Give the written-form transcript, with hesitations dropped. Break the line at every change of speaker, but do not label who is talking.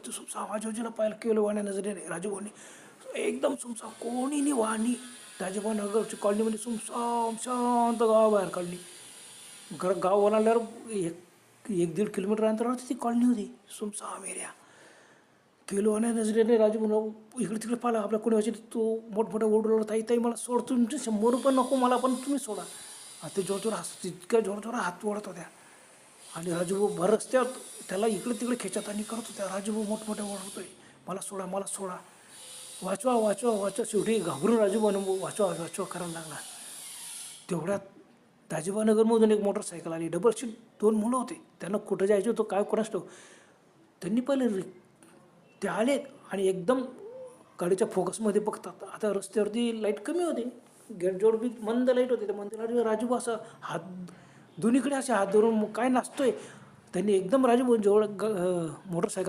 वरती सुमसाम आजूबाजूला पाहिलं केलं वाण्या नजरेने राजूभाऊनी एकदम सुमसाम कोणी नाही वाणी राजूभाऊ नगरची कॉलनीमध्ये सुमसाम शांत गावाबाहेर कॉलनी गाव ओलांडल्यावर एक दीड किलोमीटर अंतरावरती ती कॉलनी होती सुमसाम एरिया किलोवाने नजरेने राजूभाऊ इकडे तिकडे पाहिलं आपल्या कोणी व्हायचे तो मोठमोठ्या ओरडला ताई ताई मला सोड तुमचे 100 रुपये नको मला पण तुम्ही सोडा आता ते जोरजोर इतक्या जोरजोर हात ओढत होत्या आणि राजूभाऊ भर रस्त्यावर त्याला इकडे तिकडे खेचत आणि करत होत्या राजूभाऊ मोठमोठ्या ओरडतोय मला सोडा वाचवा वाचवा वाचवा शेवटी घाबरून राजूभाऊ वाचवा वाचवा करायला लागला तेवढ्यात दाजीबानगरमधून एक मोटरसायकल आली डबल सीट 2 मुलं होते त्यांना कुठं जायचं होतं काय कोणास ठाऊक त्यांनी पहिले ते आले आणि एकदम गाडीच्या फोकसमध्ये बघतात आता रस्त्यावरती लाईट कमी होती गेटजवळ बी मंद लाईट होती त्या मंदिराला राजूभाऊ असं हात दोन्हीकडे असे हात धरून काय नाचतोय त्यांनी एकदम राजूभाऊ जवळ मोटरसायकल